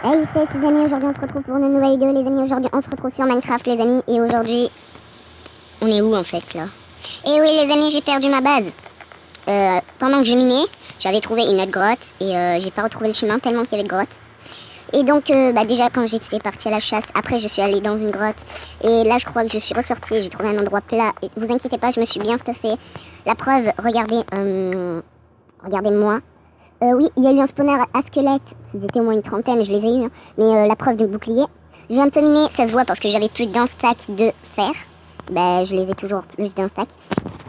Hey, salut les amis, aujourd'hui on se retrouve pour une nouvelle vidéo les amis, aujourd'hui on se retrouve sur Minecraft les amis, et aujourd'hui, on est où en fait là? Et oui les amis, j'ai perdu ma base. Pendant que je minais, j'avais trouvé une autre grotte, et j'ai pas retrouvé le chemin tellement qu'il y avait de grottes. Et donc, déjà quand j'étais partie à la chasse, après je suis allée dans une grotte, et là je crois que je suis ressortie, j'ai trouvé un endroit plat, et vous inquiétez pas, je me suis bien stuffée. La preuve, regardez, regardez-moi. Oui, il y a eu un spawner à squelette, ils étaient au moins une trentaine, je les ai eu, hein. Mais la preuve du bouclier. J'ai un peu miné, ça se voit parce que j'avais plus d'un stack de fer. Bah, je les ai toujours plus d'un stack.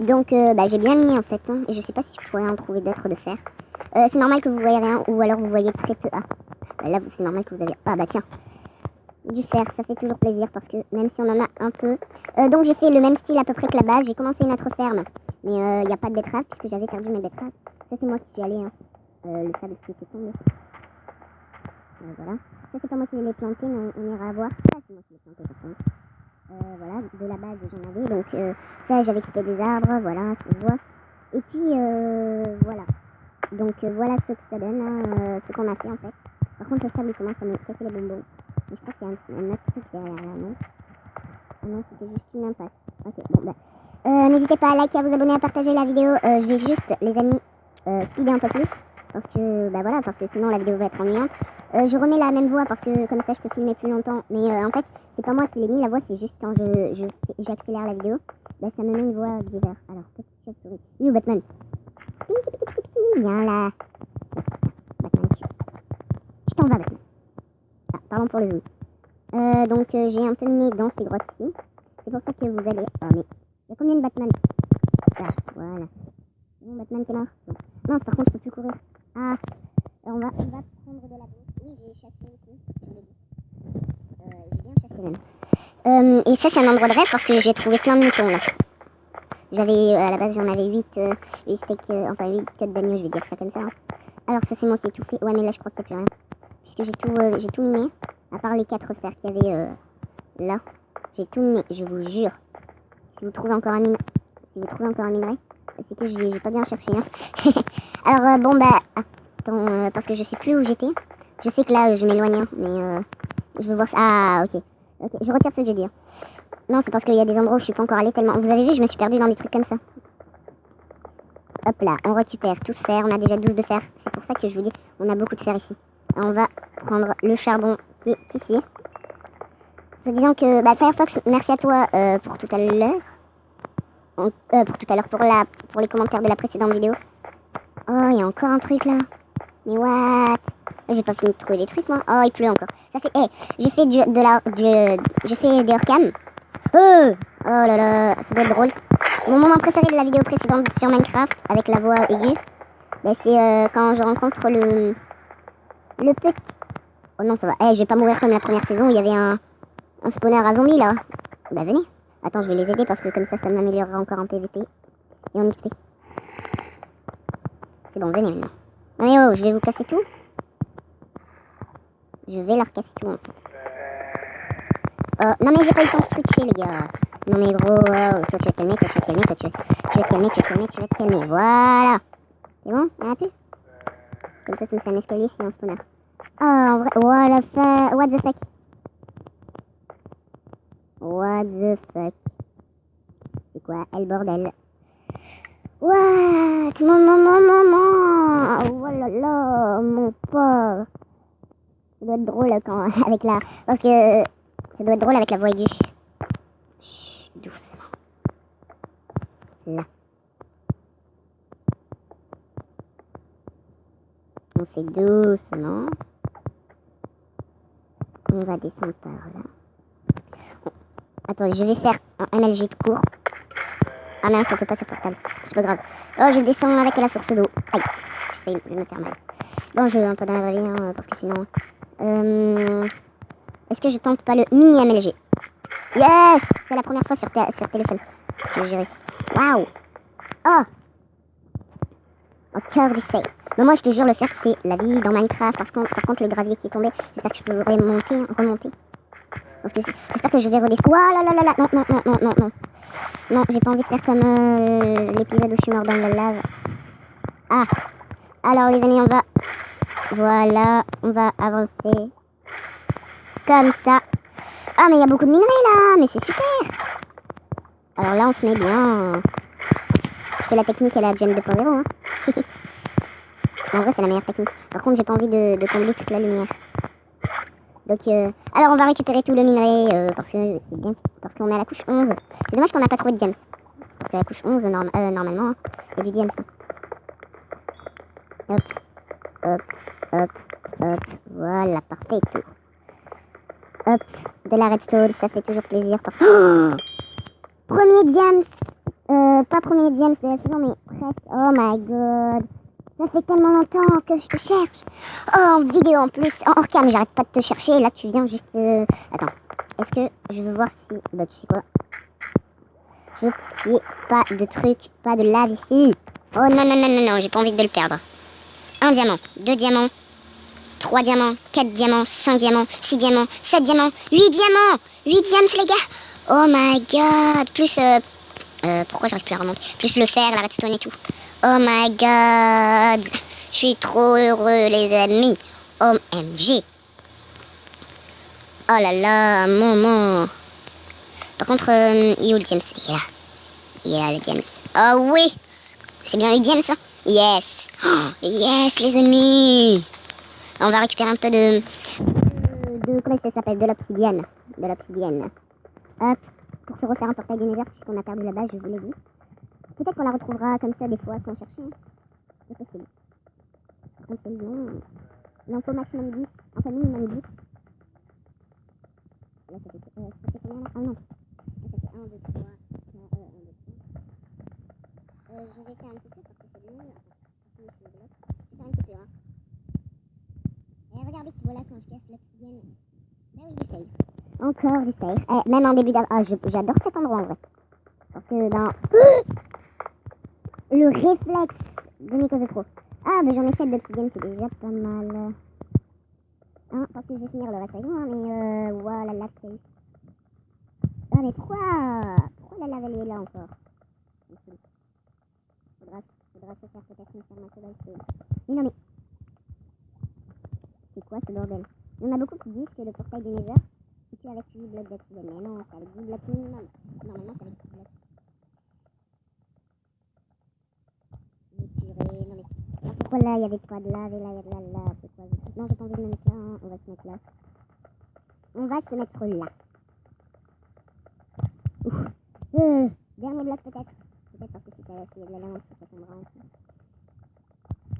Donc, j'ai bien miné en fait, hein. Et je sais pas si je pourrais en trouver d'autres de fer. C'est normal que vous voyez rien, ou alors vous voyez très peu. Ah, bah, là, c'est normal que vous avez... Ah, bah tiens, du fer, ça fait toujours plaisir parce que même si on en a un peu... donc j'ai fait le même style à peu près que la base, j'ai commencé une autre ferme. Mais il n'y a pas de betteraves puisque j'avais perdu mes betteraves. Ça, c'est moi qui suis allé, hein. Le sable qui était tombé. Voilà. Ça c'est pas moi qui l'ai planté, mais on ira voir. Ça c'est moi qui l'ai planté par contre. Voilà, de la base j'en avais. Donc ça j'avais coupé des arbres, voilà, ça se voit. Et puis voilà. Donc voilà ce que ça donne, hein, ce qu'on a fait en fait. Par contre le sable il commence à me casser les bonbons. Mais je crois qu'il y a un autre truc derrière là, non? Ah non, c'était juste une impasse. Ok, bon bah. N'hésitez pas à liker, à vous abonner, à partager la vidéo. Je vais juste, les amis, speeder un peu plus. Parce que, bah voilà, parce que sinon la vidéo va être ennuyante. Je remets la même voix parce que comme ça je peux filmer plus longtemps. Mais en fait, c'est pas moi qui l'ai mis, la voix c'est juste quand j'accélère la vidéo. Bah ça me met une voix bizarre. Alors, petite chauve-souris. You Batman. Viens là. Batman, tu t'en vas Batman. Ah, pardon pour le zoom. Donc j'ai un peu miné dans ces grottes ici. C'est pour ça que vous allez... Ah mais, il y a combien de Batman? Ah, voilà. Bon, Batman t'es mort. Bon. Non, par contre je peux plus courir. Ah, on va prendre de la boue. Oui, j'ai chassé aussi, je vous l'ai dit. J'ai bien chassé même. Et ça, c'est un endroit de rêve parce que j'ai trouvé plein de moutons là. J'avais, à la base, j'en avais 8 steaks, enfin 8 côtes d'agneau, je vais dire ça comme ça. Hein. Alors, ça, c'est moi qui ai tout fait. Ouais, mais là, je crois que c'est plus rien. Puisque j'ai tout miné, à part les 4 fers qu'il y avait là. J'ai tout miné, je vous jure. Si vous trouvez encore un minerai, c'est que j'ai pas bien cherché. Hein. Alors, bon, bah. Attends, parce que je sais plus où j'étais. Je sais que là, je m'éloigne, hein, mais je veux voir ça. Ah, ok. Ok, je retire ce que j'ai dit. Non, c'est parce qu'il y a des endroits où je suis pas encore allée tellement. Vous avez vu, je me suis perdue dans des trucs comme ça. Hop là, on récupère tout ce fer. On a déjà 12 de fer. C'est pour ça que je vous dis, on a beaucoup de fer ici. Et on va prendre le charbon qui est ici. Se disant que, bah, Firefox, merci à toi pour tout à l'heure. Pour les commentaires de la précédente vidéo. Oh, il y a encore un truc là. Mais what? J'ai pas fini de trouver des trucs moi. Oh, il pleut encore. Ça fait. Hey, j'ai fait j'ai fait des hors-cam. Oh là là, ça doit être drôle. Mon moment préféré de la vidéo précédente sur Minecraft avec la voix aiguë, bah, c'est quand je rencontre le petit. Oh non, ça va. Hey, je vais pas mourir comme la première saison où il y avait un spawner à zombies là. Bah venez. Attends, je vais les aider parce que comme ça m'améliorera encore en PVP et en XP. C'est bon, venez maintenant. Allez, oh, je vais vous casser tout. Je vais leur casser tout en fait. Non mais j'ai pas eu le temps de switcher les gars. Non mais gros, toi tu vas te calmer, toi tu vas te calmer, toi tu vas te calmer, tu vas te calmer. Voilà. C'est bon? Y'en a plus? Comme ça me fait un escalier sinon spawner. Oh en vrai, what the fuck? What the fuck? C'est quoi? Le bordel. What? Maman. Oh là là, mon pauvre. Ça doit être drôle quand avec la... Parce que ça doit être drôle avec la voix aiguë. Chut, doucement. Là. On fait doucement. On va descendre par là. Attends, je vais faire un MLG de court. Ah mince, ça peut pas sur portable. C'est pas grave. Oh, je descends avec la source d'eau. Aïe, je vais me faire mal. Bon, je vais un peu dans la vraie vie, hein, parce que sinon... Est-ce que je tente pas le mini MLG? Yes! C'est la première fois sur téléphone que j'ai réussi. Waouh! Oh! Au cœur du fail. Mais moi, je te jure, le fer, c'est la vie dans Minecraft. Par contre, le gravier qui est tombé, j'espère que je peux remonter. Parce que j'espère que je vais redescendre. Ouah là là. Non. Non, j'ai pas envie de faire comme l'épisode où je suis mort dans la lave. Ah! Alors, les amis, on va... Voilà, on va avancer. comme ça. Ah, mais il y a beaucoup de minerais là, mais c'est super. Alors là, on se met bien. Je fais la technique à la Gem 2.0. Hein. En vrai, c'est la meilleure technique. Par contre, j'ai pas envie de combler toute la lumière. Donc, alors on va récupérer tout le minerai parce que c'est bien. Parce qu'on est à la couche 11. C'est dommage qu'on n'a pas trouvé de gems. Parce qu'à la couche 11, normalement, il y a du gems. Hop, hop, hop, hop. Voilà, parfait. Tout. Hop, de la redstone, ça fait toujours plaisir. Oh, premier gems. Pas premier gems de la saison, mais presque. Oh my god. Ça fait tellement longtemps que je te cherche. Oh, en vidéo en plus. En cam, j'arrête pas de te chercher. Là, tu viens juste... Attends. Est-ce que je veux voir si... Bah, tu sais quoi. Je sais pas de truc, pas de lave ici. Oh, non, non, non, non, non. J'ai pas envie de le perdre. 1 diamant, 2 diamants, 3 diamants, 4 diamants, 5 diamants, 6 diamants, 7 diamants, 8 diamants. 8 diamants, les gars. Oh my god. Plus... pourquoi j'arrive plus à remonter? Plus le fer, la redstone et tout. Oh my god. Je suis trop heureux, les amis. OMG. Oh là là, Momo. Par contre, il est où le James? Il est là. Il est là, le James. Oh oui. C'est bien le James, ça? Yes. Oh, yes, les amis. On va récupérer un peu de comment ça s'appelle? De l'obsidienne. De l'obsidienne. Hop. Pour se refaire un portail du Nether, puisqu'on a perdu la base, je vous l'ai dit. Peut-être qu'on la retrouvera comme ça des fois sans chercher. C'est possible. Comme c'est long. Il en faut maximum 10. Enfin minimum 10. Là ça fait combien là? Ah non. Là ça fait 1, 2, 3. 1, 2, 3. Je vais faire une coupure parce que c'est long. Attends. Je vais faire une coupure. Hein. Et regardez qui voilà quand je casse l'obsidienne. Là oui, du save. Encore du save. Même en début d'aventure. Ah, j'adore cet endroit en vrai. Parce que dans... Le réflexe de Nico the Pro. Ah, mais j'en ai 7 d'obsidienne, c'est déjà pas mal. Hein, parce que je vais finir le reste avec moi, mais ouah, la lave qu'il y a eu. Ah, mais pourquoi la lave elle est là encore? Faudra se faire peut-être une ferme à cobblestone. Mais non, mais... C'est quoi ce bordel? Il y en a beaucoup qui disent que le portail du Nether, c'est plus avec 8 blocs d'obsidienne. Mais non, c'est avec 10 blocs minimum. Normalement, c'est avec 10 blocs. Non mais pourquoi là il y avait pas de lave et là il y a de la lave, c'est quoi? Non, j'ai pas envie de me mettre là, hein. On va se mettre là. On va se mettre là. Dernier bloc peut-être. Peut-être parce que si s'il y a de la lave en dessous, ça tombera en dessous.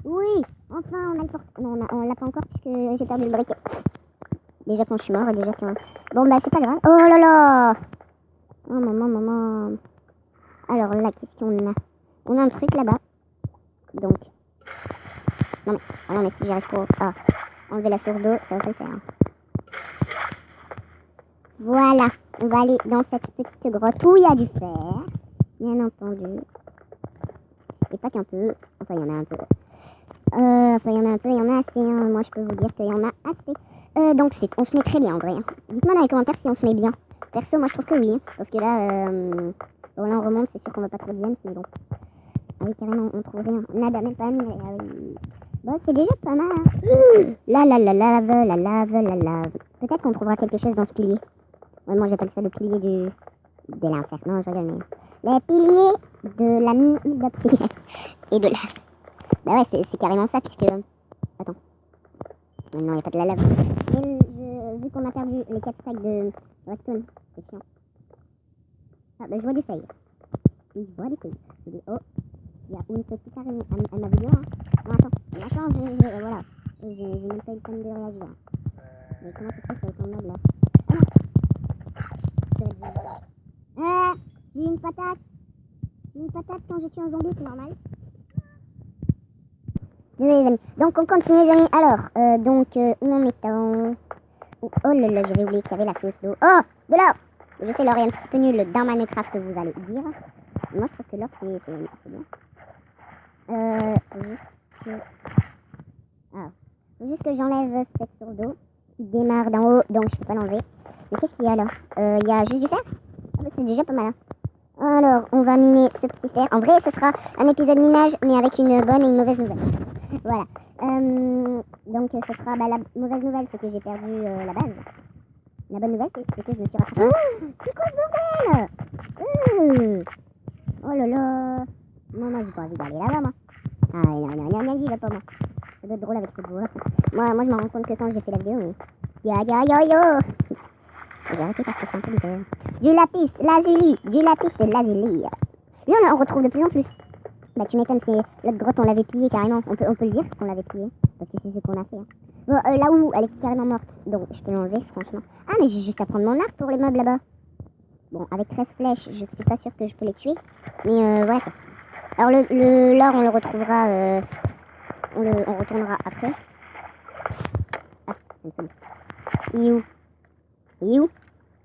Oui, enfin on a le porte. Non, on l'a pas encore puisque j'ai perdu le briquet. Déjà quand je suis mort et déjà quand... Bon bah c'est pas grave. Oh là là. Oh maman. Alors là, qu'est-ce qu'on a? On a un truc là-bas. Donc, non mais, ah non mais si j'arrive pas à enlever la source d'eau, ça va pas le faire. Hein. Voilà, on va aller dans cette petite grotte où il y a du fer, bien entendu. Et pas qu'un peu, enfin il y en a un peu. Il y en a assez. Hein. Moi je peux vous dire qu'il y en a assez. Donc on se met très bien en vrai. Hein. Dites-moi dans les commentaires si on se met bien. Perso, moi je trouve que oui. Hein, parce que là, bon, là on remonte, c'est sûr qu'on va pas trop de gems, mais bon. Ah oui, carrément, on trouve rien. Nada, même pas un minerai. Ah oui. Bon, c'est déjà pas mal. Hein. La lave. Peut-être qu'on trouvera quelque chose dans ce pilier. Ouais, moi j'appelle ça le pilier de l'enfer. Non, je rigole, mais... Le pilier de la mine d'obsidienne. Et de lave. Bah ouais, c'est carrément ça, puisque... Attends. Non, il n'y a pas de la lave. Mais vu qu'on a perdu les 4 stacks de redstone, c'est chiant. Ah, bah je vois du fail. Oui, je vois du fail. Je dis, oh, il y a une petite araignée. Elle m'a vu bien, hein. Non, attends, voilà. J'ai même pas eu le temps de réagir. Mais comment ça se fait que ça autant de mode là? Ah, j'ai une patate. J'ai une patate quand j'ai tué un zombie, c'est normal. Désolé les amis. Donc on continue les amis. Alors, où en est-on? Oh là là, j'avais oublié qu'il y avait la source d'eau. Oh, de l'or. Je sais, l'or est un petit peu nul dans Minecraft, vous allez dire. Moi je trouve que l'or c'est bien. Faut juste que j'enlève cette source d'eau qui démarre d'en haut, donc je peux pas l'enlever. Mais qu'est-ce qu'il y a là? Il y a juste du fer? Ah bah c'est déjà pas mal. Hein. Alors, on va miner ce petit fer. En vrai, ce sera un épisode minage, mais avec une bonne et une mauvaise nouvelle. Voilà. Donc, ce sera... Bah, la mauvaise nouvelle, c'est que j'ai perdu la base. La bonne nouvelle, c'est que je me suis rattrapée. Oh, c'est quoi ce bordel? Oh là là. Moi, j'ai pas envie d'aller là-bas, moi. Ah, non, j'y vais pas, moi. Ça doit être drôle avec cette voix. Moi, je me rends compte que quand j'ai fait la vidéo, mais... Yo. Je vais arrêter parce que c'est un peu bizarre. Du lapis lazuli. Lui, on retrouve de plus en plus. Bah, tu m'étonnes, c'est l'autre grotte, on l'avait pillé carrément. On peut le dire qu'on l'avait pillé. Parce que c'est ce qu'on a fait. Hein. Bon, là où elle est carrément morte. Donc, je peux l'enlever, franchement. Ah, mais j'ai juste à prendre mon arc pour les mobs là-bas. Bon, avec 13 flèches, je suis pas sûre que je peux les tuer. Mais, ouais. Alors, l'or, on le retrouvera. On retournera après. Ah, c'est bon. Où?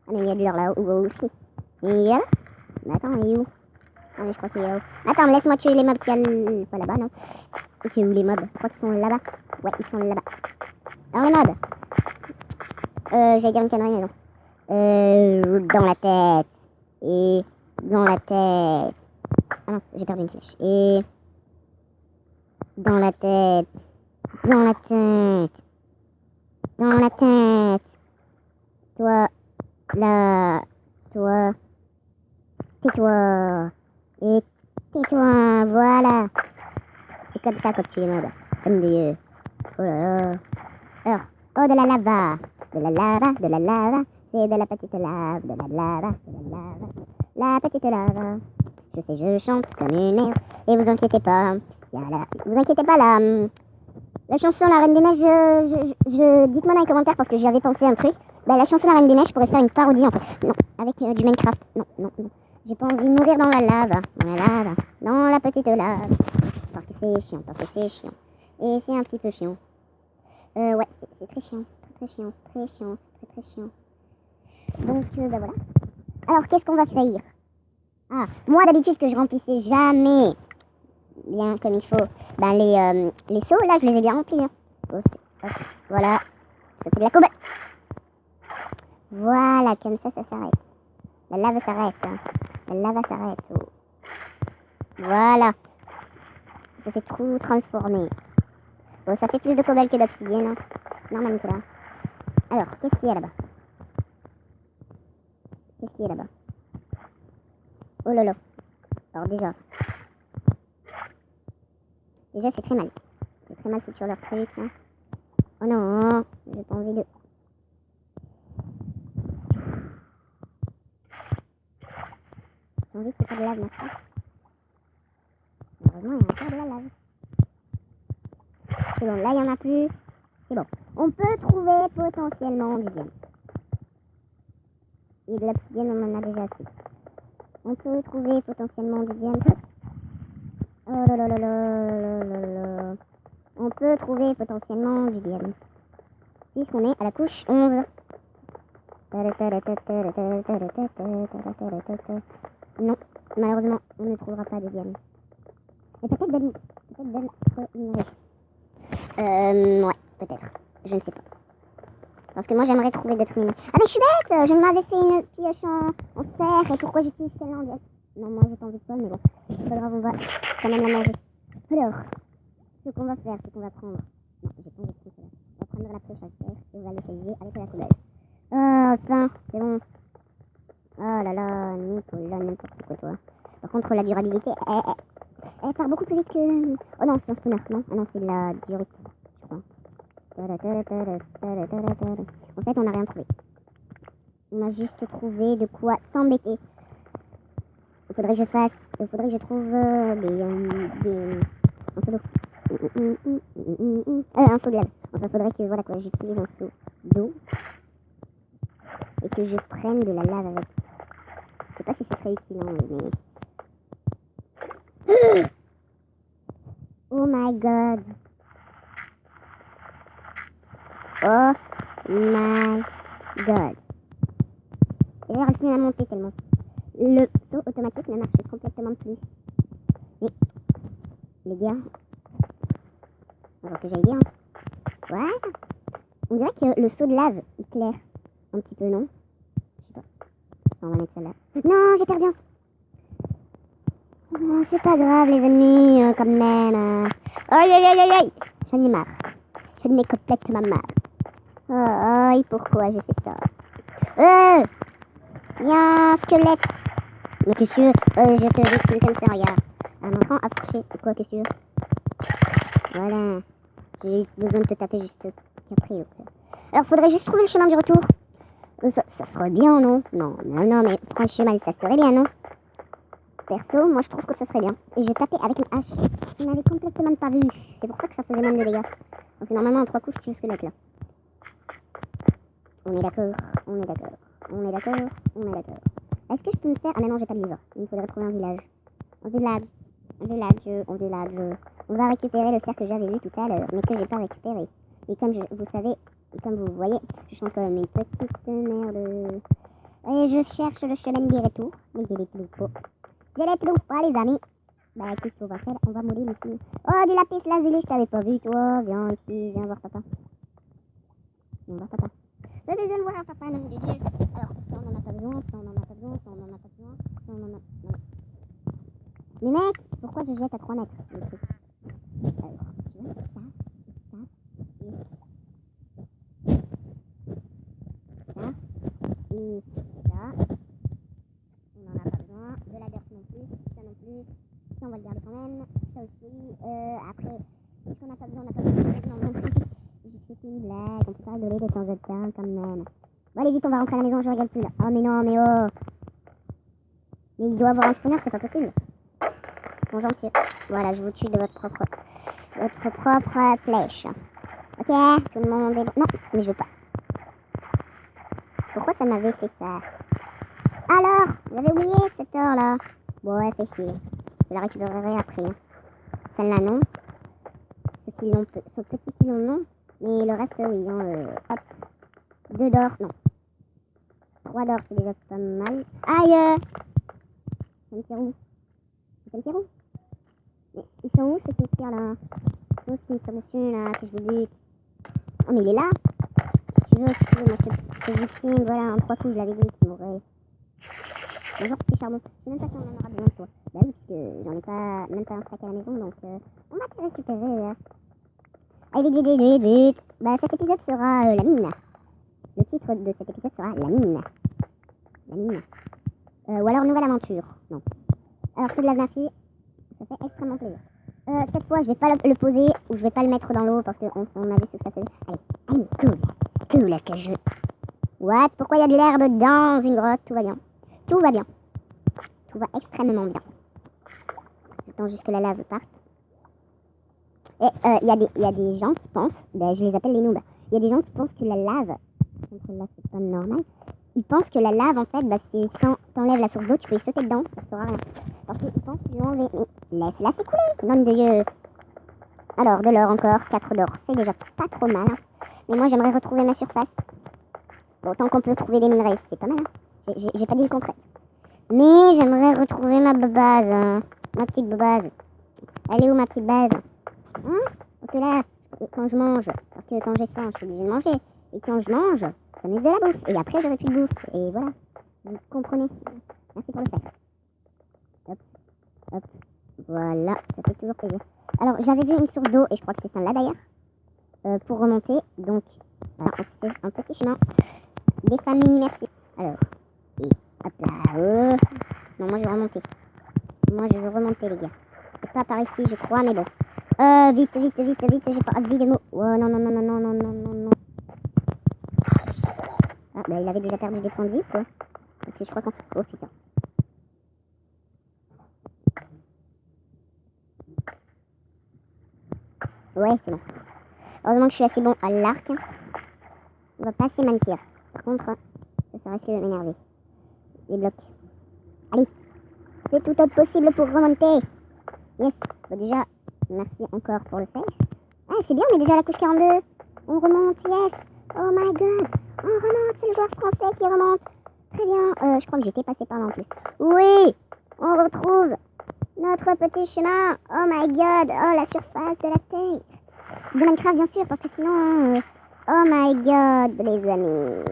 Ah, mais il y a de l'or là-haut aussi. Et là? Mais attends, il est où? Ah, mais je crois qu'il est là-haut. Attends, laisse-moi tuer les mobs qui a pas là-bas, non? Et c'est où les mobs? Je crois qu'ils sont là-bas. Ouais, ils sont là-bas. Alors, les mobs. J'allais dire une connerie, mais non. Dans la tête. Et dans la tête. Ah non, j'ai perdu une flèche. Et dans la tête. Dans la tête. Dans la tête. Toi. Là. Toi. Tais-toi. Et tais-toi. Voilà. C'est comme ça qu'on tue les mobs. Comme des... Oh là là. Alors. Oh, de la lava. De la lava. C'est de la petite lave. De la lava. La petite lave. Je sais, je chante comme une merde. Et vous inquiétez pas. Vous inquiétez pas, la chanson La Reine des Neiges, dites-moi dans les commentaires parce que j'y avais pensé un truc. Bah, la chanson La Reine des Neiges, je pourrais faire une parodie en fait. Non, avec du Minecraft. Non. J'ai pas envie de mourir dans la lave. Dans la petite lave. Parce que c'est chiant. Et c'est un petit peu chiant. Ouais, c'est très chiant. Très chiant. Donc, bah voilà. Alors, qu'est-ce qu'on va faire? Ah, moi d'habitude que je remplissais jamais bien comme il faut, ben les seaux, là je les ai bien remplis. Hein. Voilà, c'était de la courbe. Voilà, comme ça s'arrête. La lave s'arrête. Hein. La lave s'arrête. Oh. Voilà. Ça s'est trop transformé. Bon, ça fait plus de cobalt que d'obsidienne. Hein. C'est normal, Nicolas. Alors, qu'est-ce qu'il y a là-bas? Oh lolo. Alors déjà c'est très mal. C'est très mal foutu leur truc. Hein. Oh non, j'ai pas envie de... J'ai envie qu'il n'y ait pas de lave maintenant. Heureusement, il y a encore de la lave. C'est bon, là il n'y en a plus. C'est bon. On peut trouver potentiellement du diamant. Et de l'obsidienne, on en a déjà assez. On peut trouver potentiellement du diamant. Oh là là. On peut trouver potentiellement du diamant. Puisqu'on est à la couche 11. Non, malheureusement, on ne trouvera pas de diamant. Et peut-être d'autres minerais. Ouais, peut-être. Je ne sais pas. Parce que moi, j'aimerais trouver d'autres minerais. Ah mais je suis bête. Je m'avais fait une pioche en fer. Et pourquoi j'utilise celle-là en diamant? Non, moi, j'ai pas envie de ça, mais bon. C'est pas grave, on va quand même la manger. Alors, ce qu'on va faire, c'est qu'on va prendre... Non, j'ai pas envie de prendre celle-là. On va prendre la pioche à fer et on va le changer avec la couleur. Oh, enfin, c'est bon. Oh là là, Nicolas, n'importe quoi, toi. Par contre, la durabilité, elle part beaucoup plus vite que... Oh non, c'est un spawner, non? Ah non, c'est de la durite, je crois. En fait, on n'a rien trouvé. On a juste trouvé de quoi s'embêter. Il faudrait que je trouve un seau d'eau. Un seau de lave. Enfin, faudrait que, voilà quoi, j'utilise un seau d'eau. Et que je prenne de la lave avec. Je sais pas si ce serait utile, hein, mais... Oh my god. Oh my god. Et j'arrive plus à monter tellement. Le saut automatique ne marche complètement plus. Mais, les gars, alors que j'allais dire, voilà. On dirait que le saut de lave éclaire un petit peu, non? Je sais pas. On va mettre celle-là. Non, j'ai perdu un... Oh, c'est pas grave, les amis, quand même. Aïe. J'en ai marre. J'en ai complètement marre. Oh, pourquoi j'ai fait ça? Il y a un squelette. Mais qu'est-ce que tu veux? Je te victime comme ça, regarde. Un enfant approché. C'est quoi, qu'est-ce que tu veux? Voilà. J'ai eu besoin de te taper juste après. Okay. Alors, faudrait juste trouver le chemin du retour. Ça serait bien, non? Non, mais franchement, ça serait bien, non? Perso, moi je trouve que ça serait bien. Et j'ai tapé avec une hache. Je n'avais complètement pas vu. C'est pour ça que ça faisait moins de dégâts. Donc normalement en 3 coups je tue le squelette là. On est d'accord, on est d'accord, on est d'accord, on est d'accord. Est-ce que je peux me faire... Ah mais non, j'ai pas de livre. Il me faudrait trouver un village. Un village. On va récupérer le fer que j'avais vu tout à l'heure, mais que j'ai pas récupéré. Et comme vous savez, et comme vous voyez, je chante comme une petite merde. Et je cherche le chemin du retour, mais j'ai les trous. J'ai les trous, oh, les amis. Bah qu'est-ce qu'on va faire? On va mourir ici. Oh, du lapis lazuli, je t'avais pas vu toi. Viens ici, viens voir papa. Viens voir papa. Je vais voir papa, nom de Dieu. Alors, ça on en a pas besoin, ça on en a pas besoin, ça on en a pas besoin, ça on en a... Non. Mais mec, pourquoi je jette à 3 mètres le truc? Alors, tu vois, ça, et ça. On n'en a pas besoin. De la dirt non plus, ça non plus. Ça on va le garder quand même. Ça aussi. Après, qu'est-ce qu'on n'a pas besoin? On n'a pas besoin de... Non. C'est une blague, on peut pas rigoler de temps en temps quand même. Bon allez vite, on va rentrer à la maison, je rigole plus là. Oh mais non, mais oh. Mais il doit avoir un spawner, c'est pas possible. Bonjour monsieur. Voilà, je vous tue de votre propre flèche. Ok, tout le monde est... Non, mais je veux pas. Pourquoi ça m'avait fait ça? Alors, vous avez oublié cette heure là? Bon ouais, fait chier. Je la récupérerai après. Hein. Celle-là non. Ce petit filon non. Mais le reste oui. Hein, hop. 2 d'or, non. 3 d'or, c'est déjà pas mal. Aïe! Ça me tire où? Ça me tire où? Mais ils sont où ceux qui me tirent là? Ils sont où ceux qui me tirent dessus là, que je vous bute? Oh mais il est là! Tu veux moi cette victime, voilà, en 3 coups je l'avais dit qu'il mourrait. Bonjour petit charbon. Je sais même pas si on en aura besoin de toi. Bah oui, parce que j'en ai pas, même pas un stack à la maison, donc on va te récupérer là. Allez vite! Bah cet épisode sera la mine. Le titre de cet épisode sera la mine. La mine. Ou alors nouvelle aventure. Non. Alors ceux de la merci, ça fait extrêmement plaisir. Cette fois je vais pas le poser ou je vais pas le mettre dans l'eau parce qu'on a vu ce que ça faisait. Allez, cool que je... What? Pourquoi il y a de l'herbe dans une grotte? Tout va bien. Tout va bien. Tout va extrêmement bien. J'attends juste que la lave parte. Et il y a des gens qui pensent, ben, je les appelle les noobs, il y a des gens qui pensent que la lave, là c'est pas normal, ils pensent que la lave en fait, bah, c'est quand t'enlèves la source d'eau, tu peux y sauter dedans, ça sera rien. Parce qu'ils pensent qu'ils ont enlevé, mais laisse-la s'écouler, nom de Dieu. Alors, de l'or encore, 4 d'or, c'est déjà pas trop mal. Hein. Mais moi j'aimerais retrouver ma surface. Bon, tant qu'on peut trouver des minerais, c'est pas mal. Hein. J'ai pas dit le contraire. Mais j'aimerais retrouver ma base, hein. Ma petite base. Elle est où ma petite base? Hein? Parce que là, quand je mange, parce que quand j'ai faim, je suis obligée de manger. Et quand je mange, ça me met de la bouffe. Et après, j'aurai plus de bouffe. Et voilà. Vous comprenez? Merci pour le faire. Hop, hop. Voilà, ça fait toujours plaisir. Alors, j'avais vu une source d'eau, et je crois que c'est celle-là d'ailleurs, pour remonter. Donc, voilà, on se fait un petit chemin. Des familles, merci. Alors, et hop là. Non, moi je veux remonter. Moi je veux remonter, les gars. C'est pas par ici, je crois, mais bon. Vite, j'ai pas envie de mots. Oh non. Ah, bah il avait déjà perdu des points de vie, quoi. Parce que je crois qu'on... Oh putain. Ouais, c'est bon. Heureusement que je suis assez bon à l'arc. On va pas assez mentir. Par contre, ça risque de m'énerver. Les blocs. Allez. C'est tout au possible pour remonter. Yes. Bon, déjà, merci encore pour le faire. Ah, c'est bien, on est déjà à la couche 42. On remonte, yes. Oh my god. On remonte, c'est le joueur français qui remonte. Très bien. Je crois que j'étais passé par là en plus. Oui. On retrouve notre petit chemin. Oh my god. Oh, la surface de la terre. De Minecraft, bien sûr, parce que sinon... Oh my god, les amis.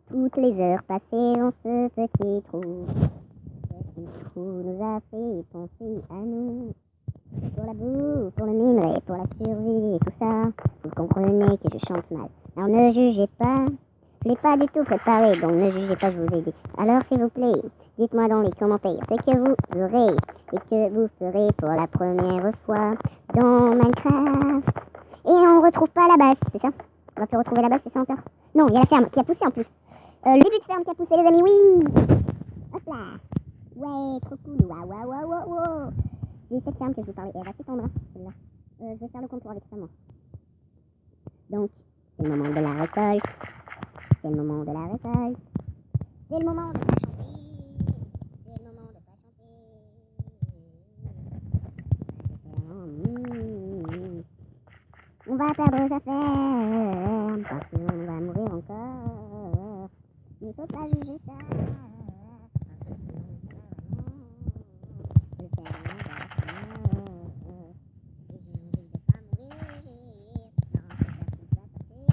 Toutes les heures passées dans ce petit trou. Ce petit trou nous a fait penser à nous. Pour la bouffe, pour le minerai, pour la survie et tout ça. Vous comprenez que je chante mal. Alors ne jugez pas, semblez pas du tout préparé, donc ne jugez pas, je vous ai dit. Alors, s'il vous plaît, dites-moi dans les commentaires ce que vous aurez et que vous ferez pour la première fois dans Minecraft. Et on retrouve pas la base, c'est ça? On va plus retrouver la base, c'est ça encore? Non, il y a la ferme qui a poussé en plus. Le début de ferme qui a poussé, les amis, oui! Hop là! Ouais, trop cool, waouh, waouh, waouh, waouh, waouh! C'est cette ferme que je vous parlais, elle va s'étendre, celle-là. Je vais faire le contour avec ça, moi. Donc, c'est le moment de la récolte. C'est le moment de la récolte. C'est le moment de pas chanter. C'est le moment de pas chanter. On va perdre sa ferme parce qu'on va mourir encore. Il faut pas juger ça. Parce que sinon ça va vraiment. Le perdre va et j'ai envie de pas mourir. Non, c'est pas tout ça, ça c'est.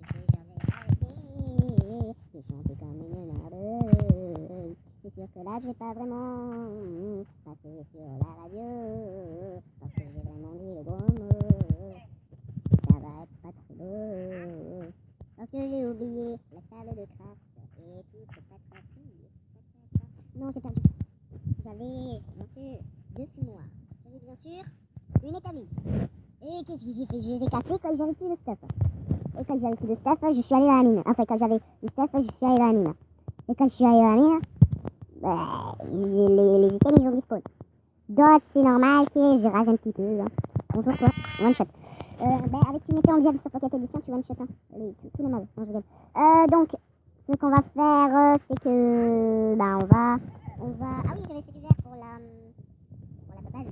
Je sais jamais arrêter. Je chantais comme une merdeuse. C'est sûr que là je vais pas vraiment passer sur la radio. Parce que j'ai vraiment dit le gros mot. Ça va être pas trop beau. Parce que j'ai oublié la table de craft et tout ce patati. Non, j'ai perdu. J'avais, bien sûr, 2 fumoirs. J'avais bien sûr une établie. Et qu'est-ce que j'ai fait? Je les ai cassés quand j'avais plus de stuff. Et quand j'avais plus de stuff, je suis allé dans la mine. Enfin, quand j'avais du stuff, je suis allé dans la mine. Et quand je suis allé dans la mine, les items, ils ont disparu. Donc, c'est normal que je rase un petit peu. Hein. Bonjour, toi. One shot. Avec une épée en diable sur Pocket Edition, tu one shot. Hein. Tous les mobs. Non, je rigole. Donc, ce qu'on va faire, c'est que. Bah, on va. Ah oui, j'avais fait du verre pour la base.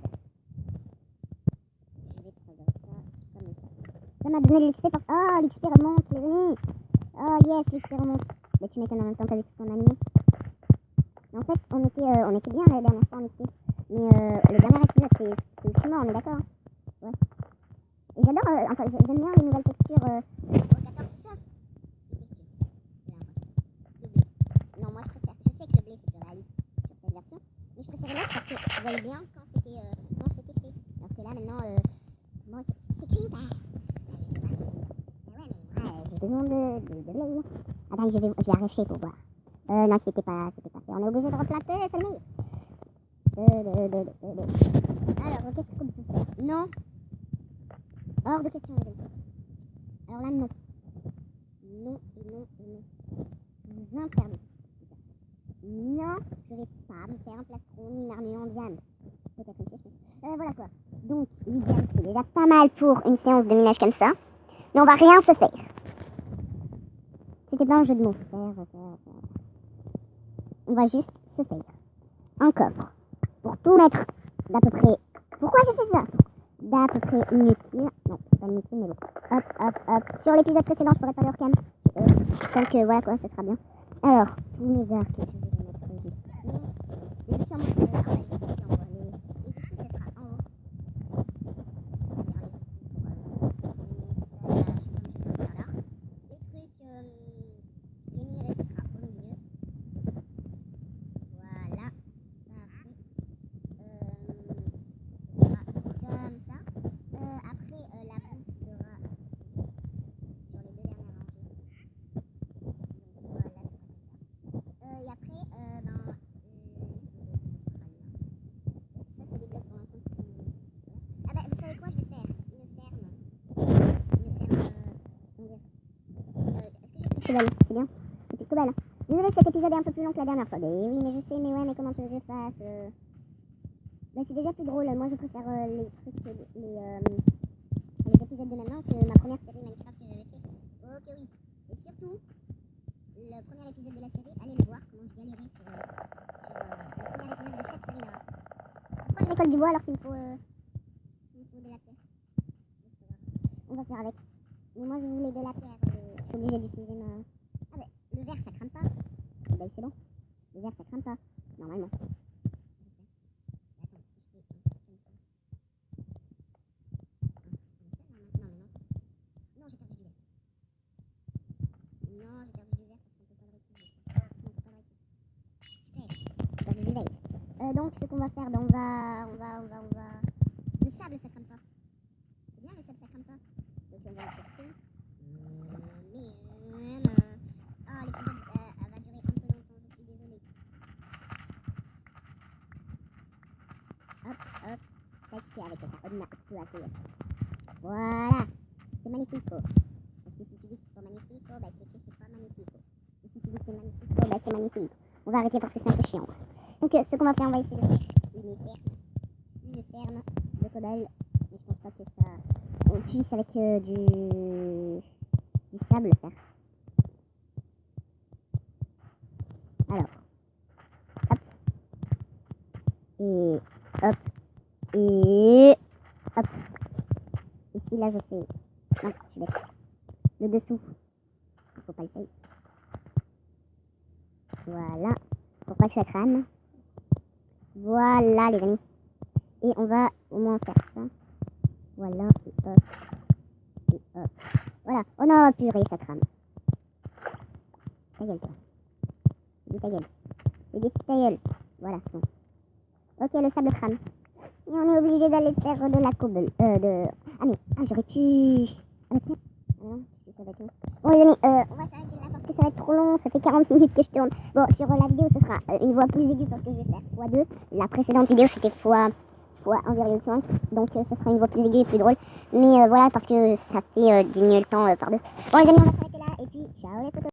Je vais prendre ça comme ça. Ça m'a donné de l'XP parce que. Oh, l'XP remonte, les amis. Oh, yes, l'XP remonte. Mais tu m'étonnes en même temps, t'as vu tout ce qu'on a mis. En fait, on était bien la dernière fois en XP. Mais le dernier épisode, c'est Ushima, on est d'accord? Hein. Ouais. Et j'adore, enfin, j'aime bien les nouvelles textures au 14, sauf les textures. Le blé. Non, moi je préfère. Je sais que le blé c'est plus réaliste sur cette version, mais je préférais l'autre parce que je voyais bien quand c'était fait. Alors que là, maintenant, moi, c'est clean, bah. Je sais pas, mais ouais, mais moi, j'ai besoin de blé. Attends, je vais arracher pour voir. Non, c'était pas fait. On est obligé de replanter, c'est le meilleur. Alors, qu'est-ce qu'on peut faire? Non. Hors de question, les amis. Alors là, non. Non et non et non. Je vous interdis. Non, je vais pas me faire un plastron ni une armure en diamant. Peut-être une question. Voilà quoi. Donc, 8 diamants, c'est déjà pas mal pour une séance de minage comme ça. Mais on va rien se faire. C'était pas un jeu de mots. On va juste se faire un coffre. Pour tout mettre d'à peu près. Pourquoi j'ai fait ça? D'à peu près inutile. Non, c'est pas inutile, mais bon. Hop. Sur l'épisode précédent, je ferai pas de hors-cam. Donc voilà quoi, ça sera bien. Alors, tous mes arcs, je vais les mettre juste ici. Les outils en haut, c'est les outils, ça sera en haut. C'est-à-dire les outils pour miner tout ça, comme je viens de faire là. Les trucs, les minerais, ça sera au milieu. Voilà. Comme ça. Après, la bouffe sera ici, sur les 2 dernières rangées. Donc voilà, ça sera comme ça. Et après, dans les sous-blocs, ça sera là. Parce que ça, c'est des blocs pour l'instant qui sont. Voilà. Ah bah, vous savez quoi, je vais faire une ferme. Comment dire? Est-ce que j'ai plus de cobalt? C'est bien. J'ai plus de cobalt. Désolé, cet épisode est un peu plus long que la dernière fois. Mais oui, mais je sais, mais ouais, mais comment tu veux que je fasse Ben, c'est déjà plus drôle. Moi, je préfère les trucs, les épisodes de maintenant que ma première série Minecraft que j'avais fait. Oh que oui. Et surtout, le premier épisode de la série, allez le voir, comment je galérais sur le premier épisode de cette série-là. Pourquoi je récolte du bois alors qu'il me faut de la pierre? On va faire avec. Mais moi, je voulais de la pierre. Je suis obligée d'utiliser ma... Ah ben, le verre, ça crame pas. Ben, c'est bon. Le verre, ça crame pas. Normalement. Donc ce qu'on va faire, ben, on va... Le sable, ça crame pas. C'est bien, le sable, ça crame pas. Donc on va en profiter. essayer. Voilà. C'est magnifique. Parce que si tu dis que c'est pas magnifique, bah c'est que c'est pas magnifique. Et si tu dis que c'est magnifique, bah c'est magnifique. On va arrêter parce que c'est un peu chiant. Donc ce qu'on va faire, on va essayer de faire une ferme de cobble. Mais je pense pas que ça... On puisse avec du sable faire. Alors. Hop. Et hop. Et hop. Ici là je fais... Non, je suis bête. Le dessous. Il faut pas le faire. Voilà. Pour pas que ça crame. Voilà les amis. Et on va au moins faire ça. Voilà. Et hop. Et hop. Voilà. Oh non, purée, ça crame. Ta gueule, toi. Dis ta gueule. Dis ta gueule. Voilà, c'est bon. Ok, le sable crame. Et on est obligé d'aller faire de la cobble. Ah mais, j'aurais pu... Ah bah tiens. Ah non, parce que ça va être long. Bon les amis, on va s'arrêter là parce que ça va être trop long. Ça fait 40 minutes que je tourne. Bon, sur la vidéo, ce sera une voix plus aiguë parce que je vais faire x2. La précédente vidéo, c'était x 1,5. Donc ça sera une voix plus aiguë et plus drôle. Mais voilà, parce que ça fait diminuer le temps par deux. Bon les amis, on va s'arrêter là. Et puis, ciao les potos.